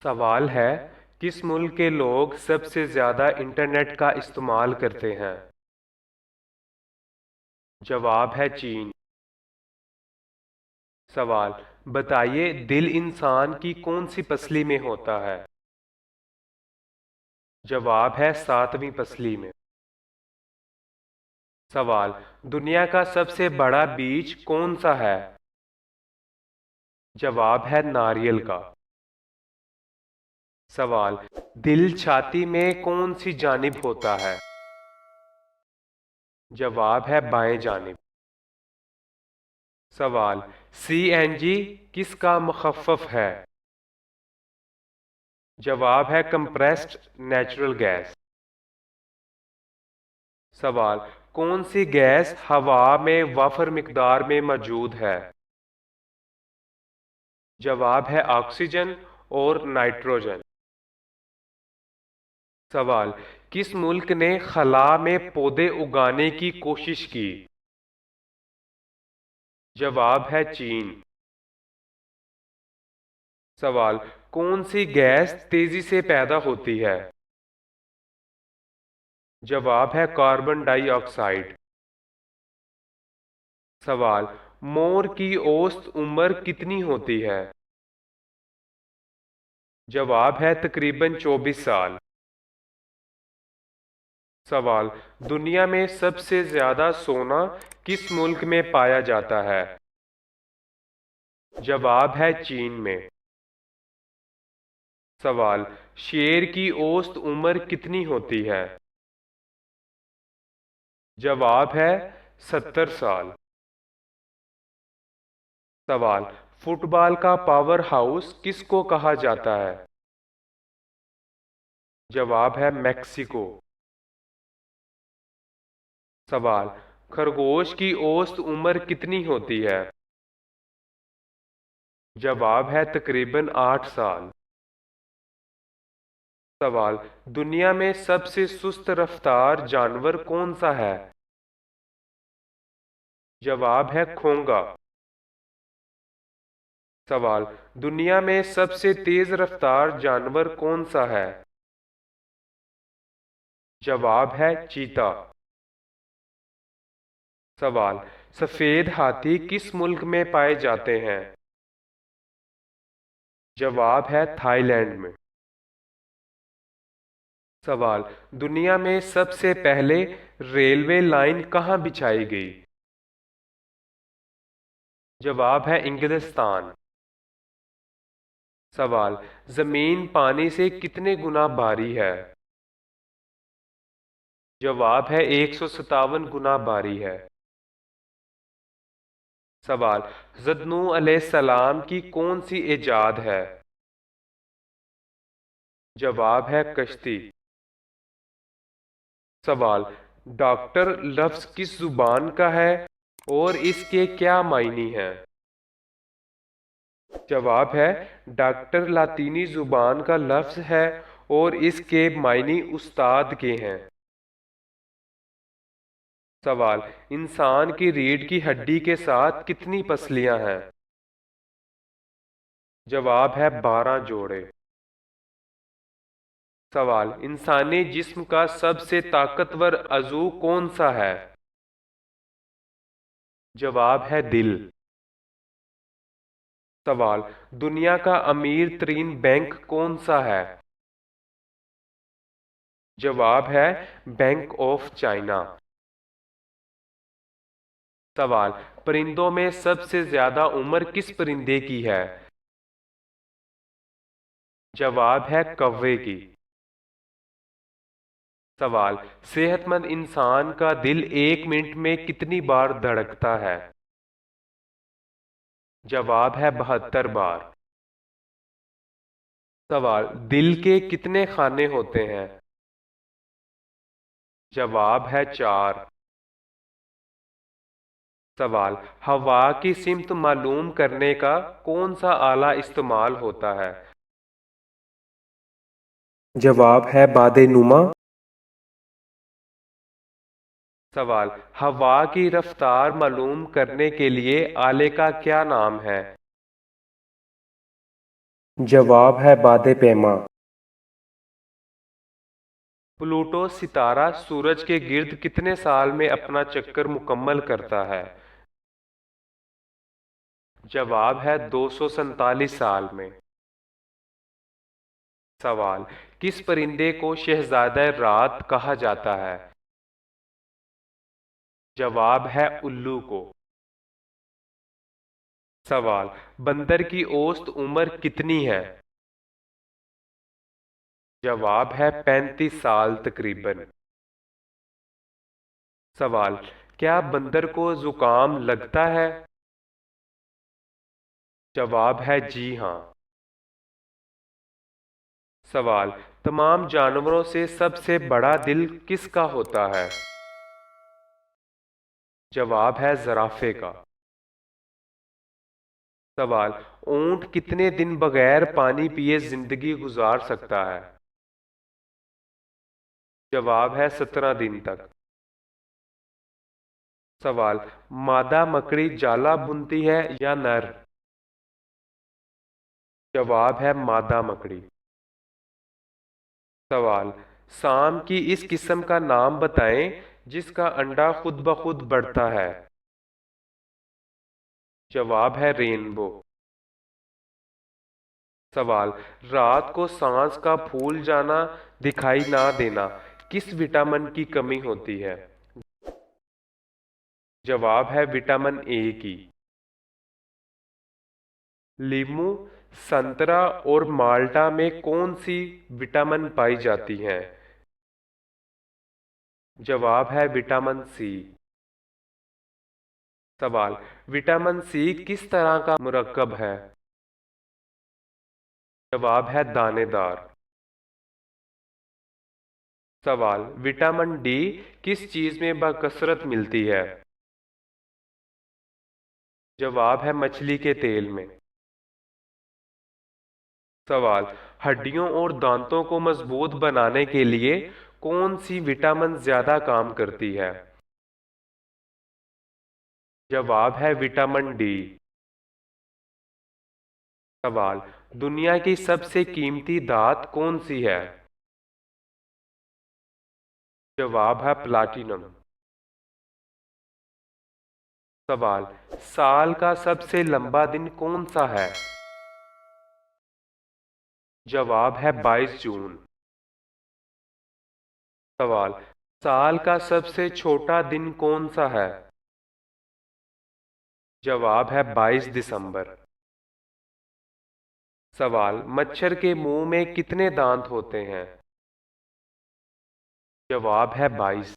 सवाल है, किस मुल्क के लोग सबसे ज्यादा इंटरनेट का इस्तेमाल करते हैं? जवाब है चीन। सवाल, बताइए दिल इंसान की कौन सी पसली में होता है? जवाब है सातवीं पसली में। सवाल, दुनिया का सबसे बड़ा बीज कौन सा है? जवाब है नारियल का। सवाल, दिल छाती में कौन सी जानिब होता है? जवाब है बाएं जानिब। सवाल, सीएनजी किसका मुखफ़्फ़फ है? जवाब है कंप्रेस्ड नेचुरल गैस। सवाल, कौन सी गैस हवा में वाफर मिकदार में मौजूद है? जवाब है ऑक्सीजन और नाइट्रोजन। सवाल, किस मुल्क ने खला में पौधे उगाने की कोशिश की? जवाब है चीन। सवाल, कौन सी गैस तेजी से पैदा होती है? जवाब है कार्बन डाइऑक्साइड। सवाल, मोर की औसत उम्र कितनी होती है? जवाब है तकरीबन 24 साल। सवाल, दुनिया में सबसे ज्यादा सोना किस मुल्क में पाया जाता है? जवाब है चीन में। सवाल, शेर की औसत उम्र कितनी होती है? जवाब है 70 साल। सवाल, फुटबॉल का पावर हाउस किसको कहा जाता है? जवाब है मैक्सिको। सवाल, खरगोश की औसत उम्र कितनी होती है? जवाब है तकरीबन 8 साल। सवाल, दुनिया में सबसे सुस्त रफ्तार जानवर कौन सा है? जवाब है घोंगा। सवाल, दुनिया में सबसे तेज रफ्तार जानवर कौन सा है? जवाब है चीता। सवाल, सफेद हाथी किस मुल्क में पाए जाते हैं? जवाब है थाईलैंड में। सवाल, दुनिया में सबसे पहले रेलवे लाइन कहाँ बिछाई गई? जवाब है इंग्लिस्तान। सवाल, जमीन पानी से कितने गुना भारी है? जवाब है 157 गुना भारी है। सवाल, हज़रत नूह अलैहिस्सलाम की कौन सी इजाद है? जवाब है कश्ती। सवाल, डॉक्टर लफ्ज किस जुबान का है और इसके क्या मायने हैं? जवाब है डॉक्टर लातीनी जुबान का लफ्ज है और इसके मायने उस्ताद के हैं। सवाल, इंसान की रीढ़ की हड्डी के साथ कितनी पसलियां हैं? जवाब है 12 जोड़े। सवाल, इंसानी जिस्म का सबसे ताकतवर अज़ू कौन सा है? जवाब है दिल। सवाल, दुनिया का अमीर तरीन बैंक कौन सा है? जवाब है बैंक ऑफ चाइना। सवाल, परिंदों में सबसे ज्यादा उम्र किस परिंदे की है? जवाब है कौवे की। सवाल, सेहतमंद इंसान का दिल 1 मिनट में कितनी बार धड़कता है? जवाब है 72 बार। सवाल, दिल के कितने खाने होते हैं? जवाब है 4। सवाल, हवा की सिमत मालूम करने का कौन सा आला इस्तेमाल होता है? जवाब है बादे नुमा। सवाल, हवा की रफ्तार मालूम करने के लिए आले का क्या नाम है? जवाब है बादे पैमा। प्लूटो सितारा सूरज के गिर्द कितने साल में अपना चक्कर मुकम्मल करता है? जवाब है 247 साल में। सवाल, किस परिंदे को शहजादा रात कहा जाता है? जवाब है उल्लू को। सवाल, बंदर की औसत उम्र कितनी है? जवाब है 35 साल तकरीबन। सवाल, क्या बंदर को जुकाम लगता है? जवाब है जी हाँ। सवाल, तमाम जानवरों से सबसे बड़ा दिल किसका होता है? जवाब है ज़राफ़े का। सवाल, ऊंट कितने दिन बगैर पानी पिए जिंदगी गुजार सकता है? जवाब है 17 दिन तक। सवाल, मादा मकड़ी जाला बुनती है या नर? जवाब है मादा मकड़ी। सवाल, सांप की इस किस्म का नाम बताएं जिसका अंडा खुद ब खुद बढ़ता है? जवाब है रेनबो। सवाल, रात को सांस का फूल जाना, दिखाई ना देना, किस विटामिन की कमी होती है? जवाब है विटामिन ए की। लीमू, संतरा और माल्टा में कौन सी विटामिन पाई जाती है? जवाब है विटामिन सी। सवाल, विटामिन सी किस तरह का मुरक्कब है? जवाब है दानेदार। सवाल, विटामिन डी किस चीज में बकसरत मिलती है? जवाब है मछली के तेल में। सवाल, हड्डियों और दांतों को मजबूत बनाने के लिए कौन सी विटामिन ज्यादा काम करती है? जवाब है विटामिन डी। सवाल, दुनिया की सबसे कीमती धात कौन सी है? जवाब है प्लाटिनम। सवाल, साल का सबसे लंबा दिन कौन सा है? जवाब है 22 जून। सवाल, साल का सबसे छोटा दिन कौन सा है? जवाब है 22 दिसंबर। सवाल, मच्छर के मुंह में कितने दांत होते हैं? जवाब है 22।